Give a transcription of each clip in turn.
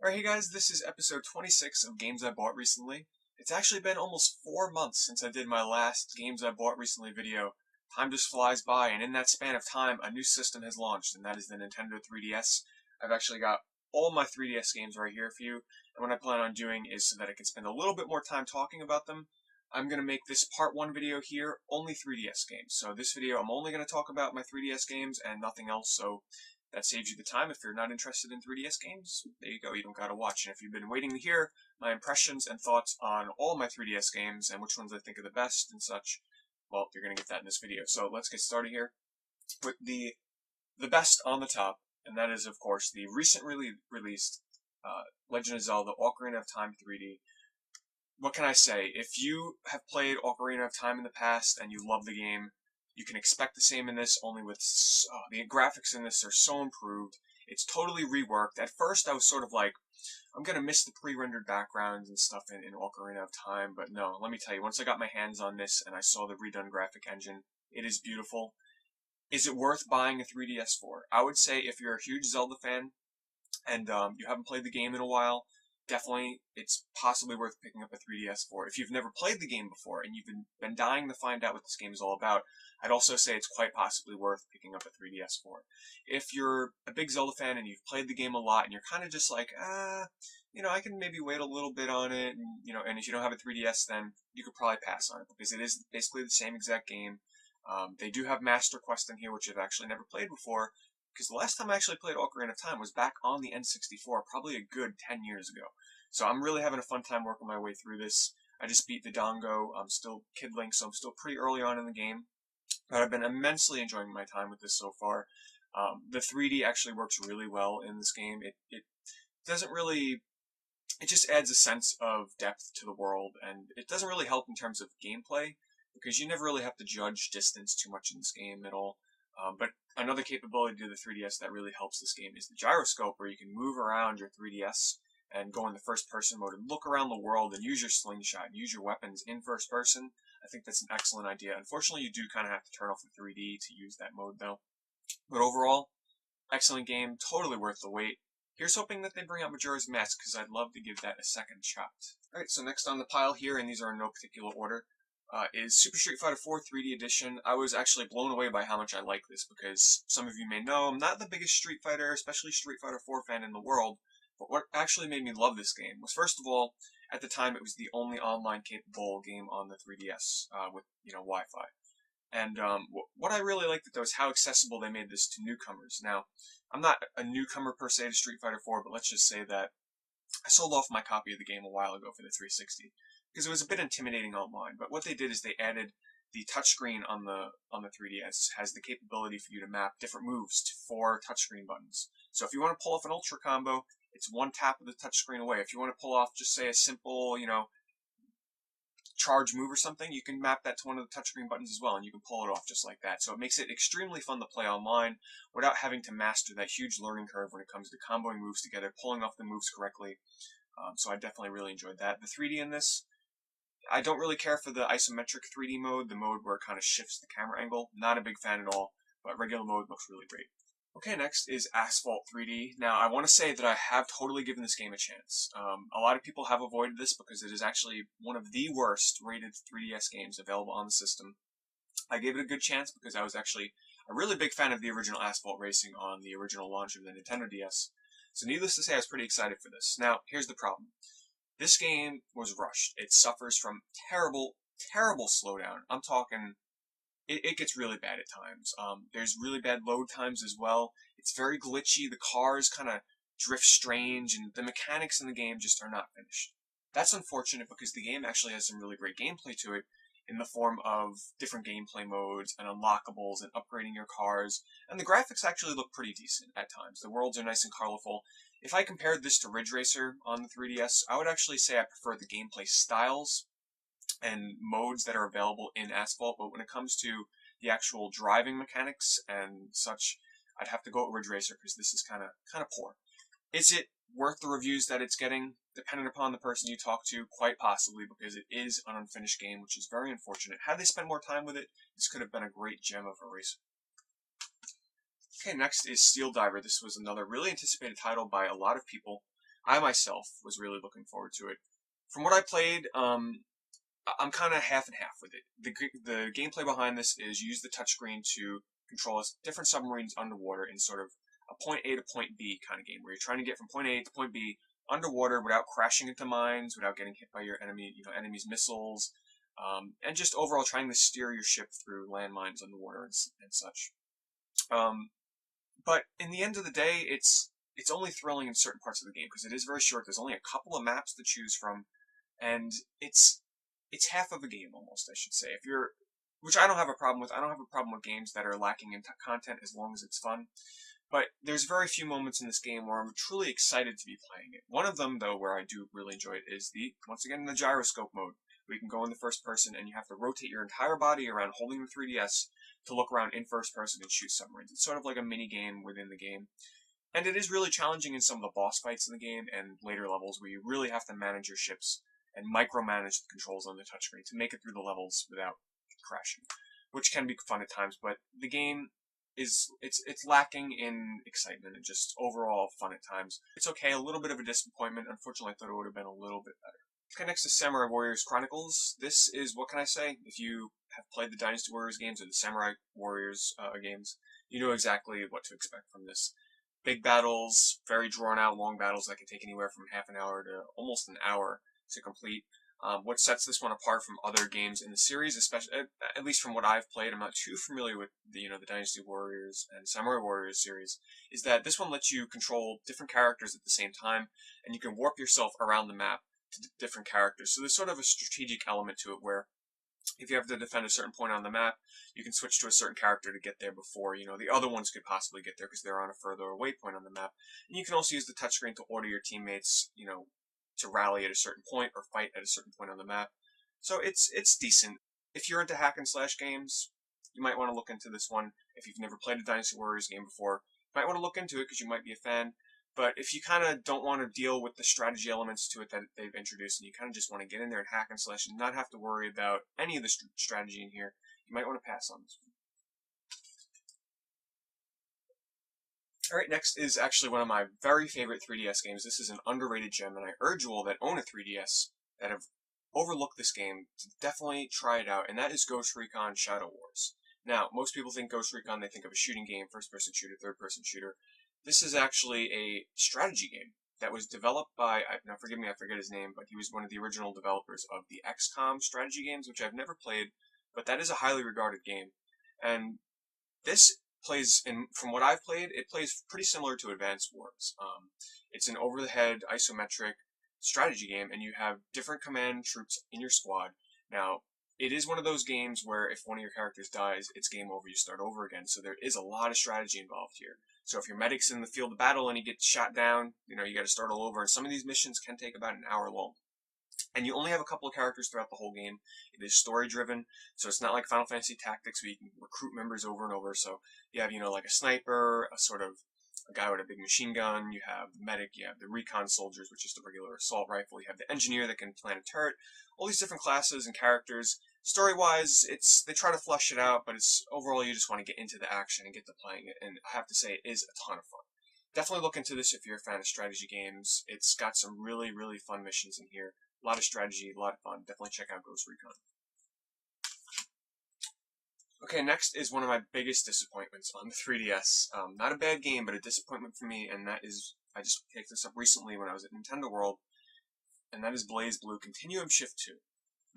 Alright, hey guys, this is episode 26 of Games I Bought Recently. It's actually been almost 4 months since I did my last Games I Bought Recently video. Time just flies by, and in that span of time, a new system has launched, and that is the Nintendo 3DS. I've actually got all my 3DS games right here for you, and what I plan on doing is so that I can spend a little bit more time talking about them. I'm going to make this part 1 video here, only 3DS games. So this video, I'm only going to talk about my 3DS games and nothing else, so that saves you the time. If you're not interested in 3DS games, there you go, you don't gotta watch. And if you've been waiting to hear my impressions and thoughts on all my 3DS games and which ones I think are the best and such, well, you're gonna get that in this video. So let's get started here with the best on the top, and that is, of course, the recently released Legend of Zelda Ocarina of Time 3D. What can I say? If you have played Ocarina of Time in the past and you love the game, you can expect the same in this, only with the graphics in this are so improved. It's totally reworked. At first, I was sort of like, I'm going to miss the pre-rendered backgrounds and stuff in Ocarina of Time, but no, let me tell you, once I got my hands on this and I saw the redone graphic engine, it is beautiful. Is it worth buying a 3DS for? I would say if you're a huge Zelda fan and you haven't played the game in a while, definitely it's possibly worth picking up a 3DS for. If you've never played the game before and you've been dying to find out what this game is all about, I'd also say it's quite possibly worth picking up a 3DS for. If you're a big Zelda fan and you've played the game a lot and you're kind of just like, I can maybe wait a little bit on it, and if you don't have a 3DS, then you could probably pass on it because it is basically the same exact game. They do have Master Quest in here, which I've actually never played before, because the last time I actually played Ocarina of Time was back on the N64, probably a good 10 years ago. So I'm really having a fun time working my way through this. I just beat the Dongo. I'm still Kid Link, so I'm still pretty early on in the game. But I've been immensely enjoying my time with this so far. The 3D actually works really well in this game. It doesn't really... It just adds a sense of depth to the world, and it doesn't really help in terms of gameplay, because you never really have to judge distance too much in this game at all. But another capability to the 3DS that really helps this game is the gyroscope, where you can move around your 3DS and go in the first person mode and look around the world and use your slingshot and use your weapons in first person. I think that's an excellent idea. Unfortunately, you do kind of have to turn off the 3D to use that mode though. But overall, excellent game, totally worth the wait. Here's hoping that they bring out Majora's Mask, because I'd love to give that a second shot. Alright, so next on the pile here, and these are in no particular order, is Super Street Fighter 4 3D Edition. I was actually blown away by how much I like this, because some of you may know I'm not the biggest Street Fighter, especially Street Fighter 4 fan in the world, but what actually made me love this game was, first of all, at the time it was the only online capable game on the 3DS, with, Wi-Fi. And what I really liked though is how accessible they made this to newcomers. Now, I'm not a newcomer per se to Street Fighter 4, but let's just say that I sold off my copy of the game a while ago for the 360 because it was a bit intimidating online. But what they did is they added the touchscreen on the 3DS has the capability for you to map different moves to 4 touchscreen buttons. So if you want to pull off an ultra combo, it's one tap of the touchscreen away. If you want to pull off just say a simple, charge move or something, you can map that to one of the touchscreen buttons as well, and you can pull it off just like that. So it makes it extremely fun to play online without having to master that huge learning curve when it comes to comboing moves together, pulling off the moves correctly. So I definitely really enjoyed that. The 3D in this, I don't really care for the isometric 3D mode, the mode where it kind of shifts the camera angle. Not a big fan at all, but regular mode looks really great. Okay, next is Asphalt 3D. Now, I want to say that I have totally given this game a chance. A lot of people have avoided this because it is actually one of the worst rated 3DS games available on the system. I gave it a good chance because I was actually a really big fan of the original Asphalt Racing on the original launch of the Nintendo DS. So needless to say, I was pretty excited for this. Now, here's the problem. This game was rushed. It suffers from terrible, terrible slowdown. I'm talking... It gets really bad at times. There's really bad load times as well. It's very glitchy. The cars kind of drift strange, and the mechanics in the game just are not finished. That's unfortunate because the game actually has some really great gameplay to it in the form of different gameplay modes and unlockables and upgrading your cars. And the graphics actually look pretty decent at times. The worlds are nice and colorful. If I compared this to Ridge Racer on the 3DS, I would actually say I prefer the gameplay styles and modes that are available in Asphalt, but when it comes to the actual driving mechanics and such, I'd have to go with Ridge Racer because this is kind of poor. Is it worth the reviews that it's getting? Depending upon the person you talk to, quite possibly, because it is an unfinished game, which is very unfortunate. Had they spent more time with it, this could have been a great gem of a racer. Okay, next is Steel Diver. This was another really anticipated title by a lot of people. I myself was really looking forward to it. From what I played, I'm kind of half and half with it. The gameplay behind this is you use the touchscreen to control different submarines underwater in sort of a point A to point B kind of game, where you're trying to get from point A to point B underwater without crashing into mines, without getting hit by your enemy's missiles, and just overall trying to steer your ship through landmines underwater and such. But in the end of the day, it's only thrilling in certain parts of the game because it is very short. There's only a couple of maps to choose from, and it's half of a game almost, I should say. Which I don't have a problem with. I don't have a problem with games that are lacking in content as long as it's fun. But there's very few moments in this game where I'm truly excited to be playing it. One of them, though, where I do really enjoy it is once again, the gyroscope mode, where you can go in the first person and you have to rotate your entire body around holding the 3DS to look around in first person and shoot submarines. It's sort of like a mini game within the game. And it is really challenging in some of the boss fights in the game and later levels where you really have to manage your ships and micromanage the controls on the touchscreen to make it through the levels without crashing, which can be fun at times. But the game it's lacking in excitement and just overall fun at times. It's okay, a little bit of a disappointment. Unfortunately, I thought it would have been a little bit better. Okay, next is Samurai Warriors Chronicles. This is, what can I say? If you have played the Dynasty Warriors games or the Samurai Warriors games, you know exactly what to expect from this. Big battles, very drawn out, long battles that can take anywhere from half an hour to almost an hour to complete. What sets this one apart from other games in the series, especially at least from what I've played, I'm not too familiar with the Dynasty Warriors and Samurai Warriors series, is that this one lets you control different characters at the same time, and you can warp yourself around the map to different characters. So there's sort of a strategic element to it where if you have to defend a certain point on the map, you can switch to a certain character to get there before, the other ones could possibly get there because they're on a further away point on the map. And you can also use the touchscreen to order your teammates, to rally at a certain point or fight at a certain point on the map. So it's decent. If you're into hack and slash games, you might want to look into this one. If you've never played a Dynasty Warriors game before, you might want to look into it because you might be a fan. But if you kind of don't want to deal with the strategy elements to it that they've introduced, and you kind of just want to get in there and hack and slash and not have to worry about any of the strategy in here, you might want to pass on this one. Alright, next is actually one of my very favorite 3DS games. This is an underrated gem, and I urge you all that own a 3DS that have overlooked this game to definitely try it out, and that is Ghost Recon Shadow Wars. Now, most people think Ghost Recon, they think of a shooting game, first-person shooter, third-person shooter. This is actually a strategy game that was developed by, now forgive me, I forget his name, but he was one of the original developers of the XCOM strategy games, which I've never played, but that is a highly regarded game. And this plays, from what I've played, it plays pretty similar to Advance Wars. It's an over-the-head isometric strategy game, and you have different command troops in your squad. Now, it is one of those games where if one of your characters dies, it's game over, you start over again, so there is a lot of strategy involved here. So if your medic's in the field of battle and he gets shot down, you got to start all over, and some of these missions can take about an hour long. And you only have a couple of characters throughout the whole game. It is story-driven, so it's not like Final Fantasy Tactics where you can recruit members over and over. So you have, like a sniper, a guy with a big machine gun, you have the medic, you have the recon soldiers, which is the regular assault rifle, you have the engineer that can plant a turret, all these different classes and characters. Story-wise, they try to flesh it out, but it's overall you just want to get into the action and get to playing it, and I have to say it is a ton of fun. Definitely look into this if you're a fan of strategy games. It's got some really, really fun missions in here. A lot of strategy, a lot of fun. Definitely check out Ghost Recon. Okay, next is one of my biggest disappointments on the 3DS. Not a bad game, but a disappointment for me, and that is, I just picked this up recently when I was at Nintendo World, and that is BlazBlue Continuum Shift 2.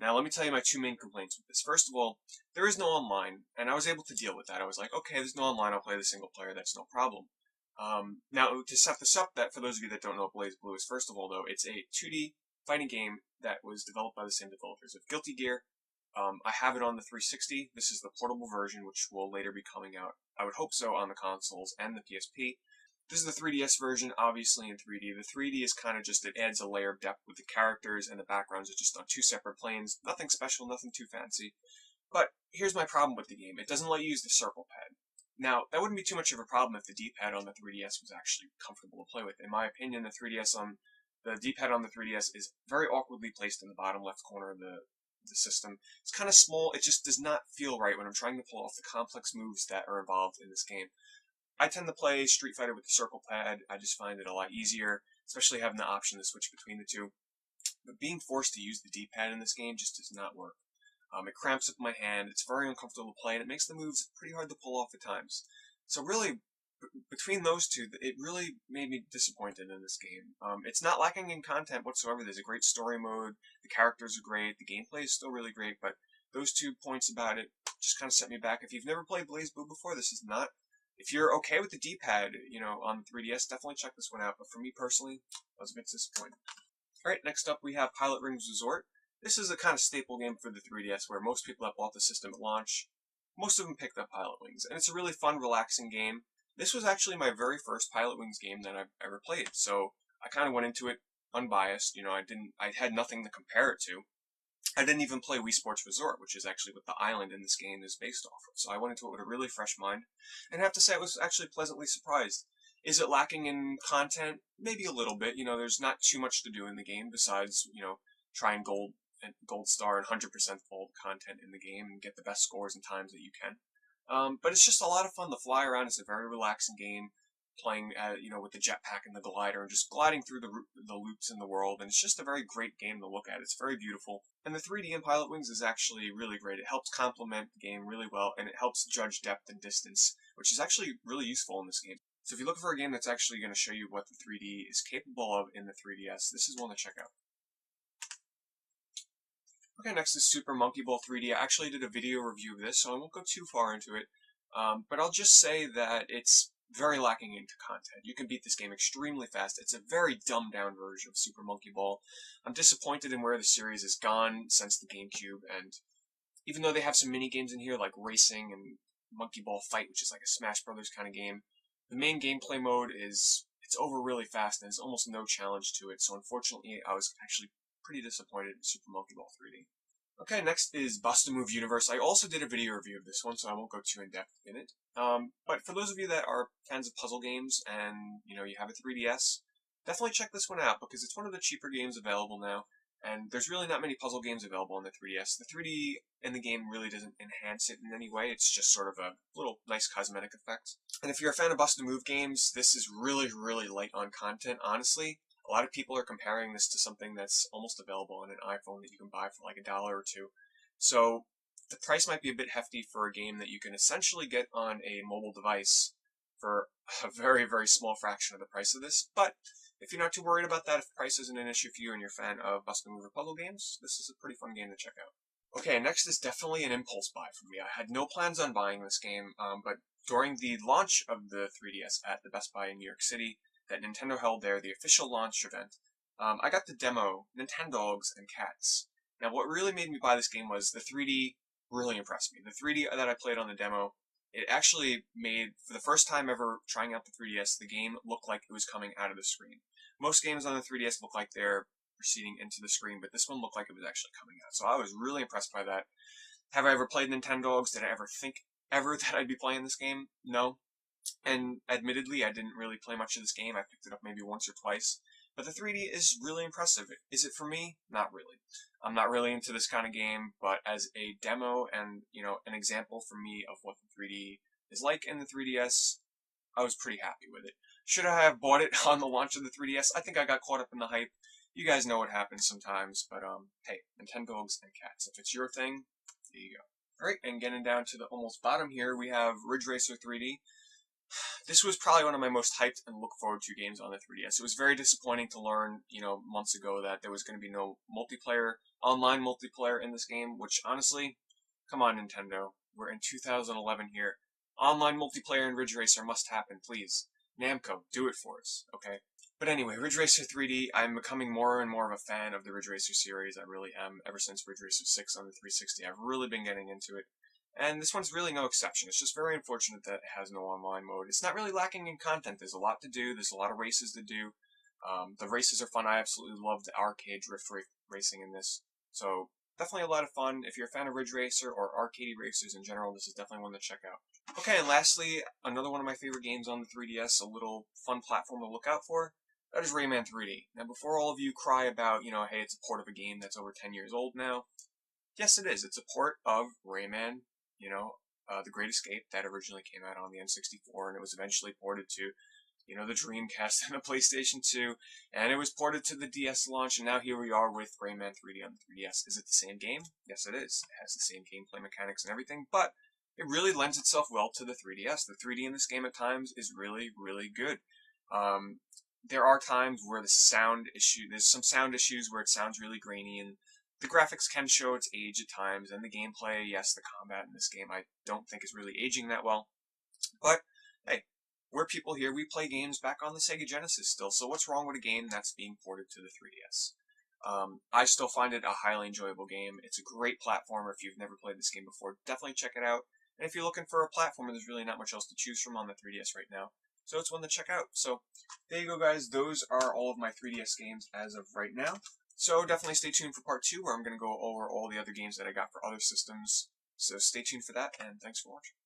Now, let me tell you my two main complaints with this. First of all, there is no online, and I was able to deal with that. I was like, okay, there's no online, I'll play the single player, that's no problem. Now, to set this up, that for those of you that don't know what BlazBlue is, first of all, though, it's a 2D fighting game that was developed by the same developers of Guilty Gear. I have it on the 360. This is the portable version, which will later be coming out, I would hope so, on the consoles and the PSP. This is the 3DS version, obviously in 3D. The 3D is kind of just, it adds a layer of depth with the characters, and the backgrounds are just on two separate planes. Nothing special, nothing too fancy. But here's my problem with the game. It doesn't let you use the circle pad. Now, that wouldn't be too much of a problem if the D-pad on the 3DS was actually comfortable to play with. In my opinion, the D-pad on the 3DS is very awkwardly placed in the bottom left corner of the system. It's kind of small. It just does not feel right when I'm trying to pull off the complex moves that are involved in this game. I tend to play Street Fighter with the circle pad. I just find it a lot easier. especially having the option to switch between the two. But being forced to use the D-pad in this game just does not work. It cramps up my hand, it's very uncomfortable to play, and it makes the moves pretty hard to pull off at times. So really, between those two, it really made me disappointed in this game. It's not lacking in content whatsoever. There's a great story mode, the characters are great, the gameplay is still really great, but those 2 points about it just kind of set me back. If you've never played BlazBlue before, this is not. If you're okay with the D-pad, on the 3DS, definitely check this one out. But for me personally, I was a bit disappointed. Alright, next up we have Pilot Wings Resort. This is a kind of staple game for the 3DS where most people that bought the system at launch, most of them picked up Pilot Wings. And it's a really fun, relaxing game. This was actually my very first Pilot Wings game that I've ever played, so I kind of went into it unbiased. I had nothing to compare it to. I didn't even play Wii Sports Resort, which is actually what the island in this game is based off of. So I went into it with a really fresh mind, and I have to say I was actually pleasantly surprised. Is it lacking in content? Maybe a little bit. There's not too much to do in the game besides, try and gold star and 100% all the content in the game and get the best scores and times that you can. But it's just a lot of fun to fly around. It's a very relaxing game, playing, with the jetpack and the glider and just gliding through the loops in the world. And it's just a very great game to look at. It's very beautiful. And the 3D in Pilot Wings is actually really great. It helps complement the game really well, and it helps judge depth and distance, which is actually really useful in this game. So if you're looking for a game that's actually going to show you what the 3D is capable of in the 3DS, this is one to check out. Okay, next is Super Monkey Ball 3D. I actually did a video review of this, so I won't go too far into it. But I'll just say that it's very lacking into content. You can beat this game extremely fast. It's a very dumbed-down version of Super Monkey Ball. I'm disappointed in where the series has gone since the GameCube, and even though they have some mini-games in here like Racing and Monkey Ball Fight, which is like a Smash Brothers kind of game, the main gameplay mode it's over really fast, and there's almost no challenge to it, so unfortunately I was actually pretty disappointed in Super Monkey Ball 3D. Okay, next is Bust-A-Move Universe. I also did a video review of this one, so I won't go too in-depth in it. But for those of you that are fans of puzzle games and, you have a 3DS, definitely check this one out because it's one of the cheaper games available now, and there's really not many puzzle games available on the 3DS. The 3D in the game really doesn't enhance it in any way. It's just sort of a little nice cosmetic effect. And if you're a fan of Bust-A-Move games, this is really, really light on content, honestly. A lot of people are comparing this to something that's almost available on an iPhone that you can buy for like $1 or $2. So the price might be a bit hefty for a game that you can essentially get on a mobile device for a very, very small fraction of the price of this. But if you're not too worried about that, if price isn't an issue for you and you're a fan of Bust-A-Move or puzzle games, this is a pretty fun game to check out. Okay, next is definitely an impulse buy for me. I had no plans on buying this game, but during the launch of the 3DS at the Best Buy in New York City, that Nintendo held there, the official launch event, I got the demo, Nintendogs and Cats. Now, what really made me buy this game was the 3D really impressed me. The 3D that I played on the demo, it actually made, for the first time ever trying out the 3DS, the game looked like it was coming out of the screen. Most games on the 3DS look like they're proceeding into the screen, but this one looked like it was actually coming out. So I was really impressed by that. Have I ever played Nintendogs? Did I ever think ever that I'd be playing this game? No. And admittedly, I didn't really play much of this game. I picked it up maybe once or twice. But the 3D is really impressive. Is it for me? Not really. I'm not really into this kind of game, but as a demo and, an example for me of what the 3D is like in the 3DS, I was pretty happy with it. Should I have bought it on the launch of the 3DS? I think I got caught up in the hype. You guys know what happens sometimes, but hey, Nintendogs and Cats. If it's your thing, there you go. Alright, and getting down to the almost bottom here, we have Ridge Racer 3D. This was probably one of my most hyped and look forward to games on the 3DS. It was very disappointing to learn, months ago that there was going to be no online multiplayer in this game, which honestly, come on Nintendo, we're in 2011 here. Online multiplayer in Ridge Racer must happen, please. Namco, do it for us, okay? But anyway, Ridge Racer 3D, I'm becoming more and more of a fan of the Ridge Racer series. I really am. Ever since Ridge Racer 6 on the 360, I've really been getting into it. And this one's really no exception. It's just very unfortunate that it has no online mode. It's not really lacking in content. There's a lot to do. There's a lot of races to do. The races are fun. I absolutely love the arcade drift racing in this. So definitely a lot of fun. If you're a fan of Ridge Racer or arcade racers in general, this is definitely one to check out. Okay, and lastly, another one of my favorite games on the 3DS, a little fun platform to look out for, that is Rayman 3D. Now, before all of you cry about, hey, it's a port of a game that's over 10 years old now, yes, it is. It's a port of Rayman, The Great Escape that originally came out on the N64, and it was eventually ported to you know, the Dreamcast and the PlayStation 2, and it was ported to the DS launch, and now here we are with Rayman 3D on the 3DS. Is it the same game? Yes, it is. It has the same gameplay mechanics and everything, but it really lends itself well to the 3DS. The 3D in this game at times is really, really good. There are times where there's some sound issues where it sounds really grainy, and the graphics can show its age at times, and the gameplay, yes, the combat in this game I don't think is really aging that well. But, hey, we're people here, we play games back on the Sega Genesis still, so what's wrong with a game that's being ported to the 3DS? I still find it a highly enjoyable game. It's a great platformer. If you've never played this game before, definitely check it out. And if you're looking for a platformer, there's really not much else to choose from on the 3DS right now. So it's one to check out. So there you go, guys. Those are all of my 3DS games as of right now. So definitely stay tuned for part 2, where I'm going to go over all the other games that I got for other systems. So stay tuned for that, and thanks for watching.